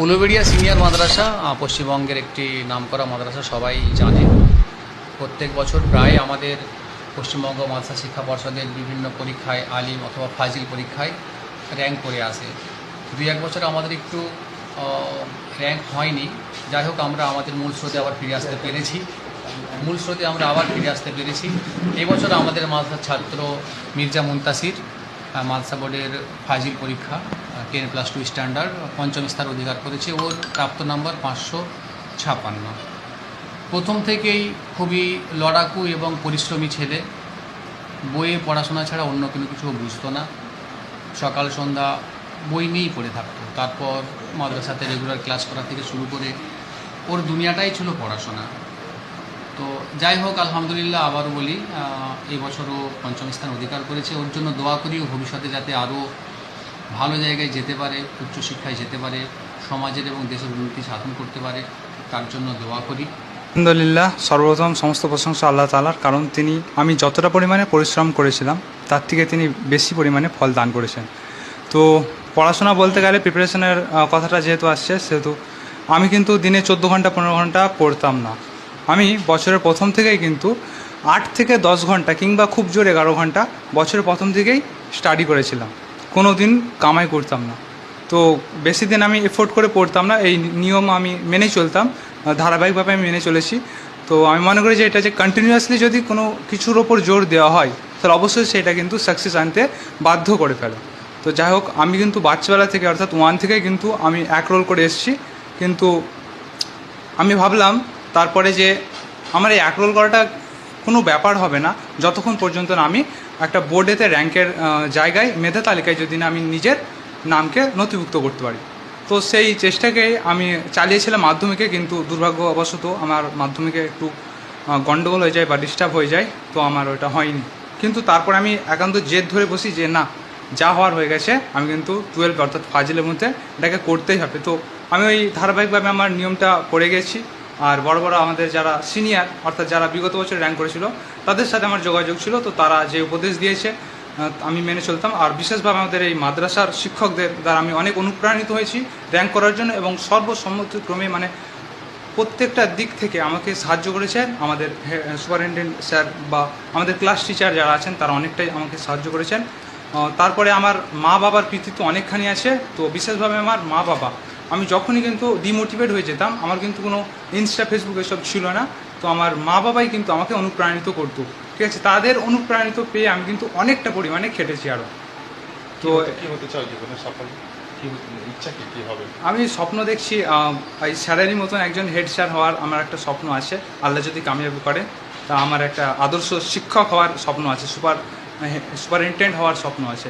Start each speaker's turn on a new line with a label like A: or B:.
A: Uluberia senior মাদ্রাসা পশ্চিমবঙ্গের একটি নামকরা মাদ্রাসা, সবাই জানে। প্রত্যেক বছর প্রায় আমাদের পশ্চিমবঙ্গ মাদ্রাসা শিক্ষা পর্ষদের বিভিন্ন পরীক্ষায় আলিম অথবা ফাজিল পরীক্ষায় র্যাঙ্ক করে আসে। দুই এক বছর আমাদের একটু র্যাঙ্ক হয়নি, যাই হোক আমরা আমাদের মূল স্রোতে আবার ফিরে আসতে পেরেছি। এই বছর আমাদের মাদ্রাসার ছাত্র মির্জা মুনতাসির মাদ্রাসা বোর্ডের ফাজিল পরীক্ষা 10+2 স্ট্যান্ডার্ড পঞ্চম স্থান অধিকার করেছে। ওর প্রাপ্ত নাম্বার 556। প্রথম থেকেই খুবই লড়াকু এবং পরিশ্রমী ছেলে। বইয়ে পড়াশোনা ছাড়া অন্য কোনো কিছু বুঝতো না। সকাল সন্ধ্যা বই নিয়েই পড়ে থাকতো। তারপর মাদ্রাসাতে রেগুলার ক্লাস করা থেকে শুরু করে ওর দুনিয়াটাই ছিল পড়াশোনা। তো যাই হোক, আলহামদুলিল্লাহ আবারও বলি, এই বছরও পঞ্চম স্থান অধিকার করেছে। ওর জন্য দোয়া করি ভবিষ্যতে যাতে আরও ভালো জায়গায় যেতে পারে, উচ্চশিক্ষায় যেতে পারে, সমাজের এবং দেশের উন্নতি সাধন করতে পারে, তার জন্য দোয়া করি।
B: আলহামদুলিল্লাহ, সর্বপ্রথম সমস্ত প্রশংসা আল্লাহ তাআলার, কারণ আমি যতটা পরিমাণে পরিশ্রম করেছিলাম তার থেকে তিনি বেশি পরিমাণে ফল দান করেছেন। তো পড়াশোনা বলতে গেলে প্রিপারেশনের কথাটা যেহেতু আসছে, সেহেতু আমি কিন্তু দিনে 14 ঘন্টা 15 ঘন্টা পড়তাম না। আমি বছরের প্রথম থেকেই কিন্তু 8 থেকে 10 ঘন্টা কিংবা খুব জোর 11 ঘন্টা বছরের প্রথম থেকেই স্টাডি করেছিলাম। কোনো দিন কামাই করতাম না। তো বেশি দিন আমি এফোর্ট করে পড়তাম না, এই নিয়ম আমি মেনে চলতাম, ধারাবাহিকভাবে আমি মেনে চলেছি। তো আমি মনে করি যে এটা যে কন্টিনিউয়াসলি যদি কোনো কিছুর ওপর জোর দেওয়া হয় তাহলে অবশ্যই সেটা কিন্তু সাকসেস আনতে বাধ্য করে ফেলে। তো যাই হোক, আমি কিন্তু বাচ্চাবেলা থেকে অর্থাৎ 1 থেকেই কিন্তু আমি রোল করে এসেছি। কিন্তু আমি ভাবলাম তারপরে যে আমার এই রোল করাটা কোনো ব্যাপার হবে না যতক্ষণ পর্যন্ত না আমি একটা বোর্ডেতে র্যাঙ্কের জায়গায় মেধা তালিকায় যদি না আমি নিজের নামকে নথিভুক্ত করতে পারি। তো সেই চেষ্টাকে আমি চালিয়েছিলাম মাধ্যমিকে, কিন্তু দুর্ভাগ্যবশত আমার মাধ্যমিকে একটু গণ্ডগোল হয়ে যায় বা ডিস্টার্ব হয়ে যায়, তো আমার ওটা হয়নি। কিন্তু তারপর আমি একান্ত জেদ ধরে বসি যে না, যা হওয়ার হয়ে গেছে, আমি কিন্তু 12 অর্থাৎ ফাজিলের মধ্যে এটাকে করতেই হবে। তো আমি ওই ধারাবাহিকভাবে আমার নিয়মটা করে গেছি। আর বড় বড় আমাদের যারা সিনিয়র অর্থাৎ যারা বিগত বছর র্যাঙ্ক করেছিল তাদের সাথে আমার যোগাযোগ ছিল। তো তারা যে উপদেশ দিয়েছে আমি মেনে চলতাম। আর বিশেষভাবে আমাদের এই মাদ্রাসার শিক্ষকদের দ্বারা আমি অনেক অনুপ্রাণিত হয়েছি র্যাঙ্ক করার জন্য, এবং সর্বসম্মতিক্রমে মানে প্রত্যেকটা দিক থেকে আমাকে সাহায্য করেছেন আমাদের সুপারিনটেন্ডেন্ট স্যার বা আমাদের ক্লাস টিচার যারা আছেন, তারা অনেকটাই আমাকে সাহায্য করেছেন। তারপরে আমার মা বাবার কৃতিত্ব অনেকখানি আছে। তো বিশেষভাবে আমার মা বাবা, আমি যখনই কিন্তু ডিমোটিভেট হয়ে যেতাম, আমার কিন্তু কোনো ইনস্টা ফেসবুক এসব ছিল না, তো আমার মা বাবাই কিন্তু আমাকে অনুপ্রাণিত করতো। ঠিক আছে, তাদের অনুপ্রাণিত পেয়ে আমি কিন্তু অনেকটা পরিমাণে খেটেছি আরও। তো
C: কি হতে চাও জীবনে সফল, কি ইচ্ছা কি হবে?
B: আমি স্বপ্ন দেখছি এই স্যারেরই মতন একজন হেড স্যার হওয়ার আমার একটা স্বপ্ন আছে। আল্লাহ যদি কামিয়াবি করে, তা আমার একটা আদর্শ শিক্ষক হওয়ার স্বপ্ন আছে, সুপারিনটেন্ডেন্ট হওয়ার স্বপ্ন আছে।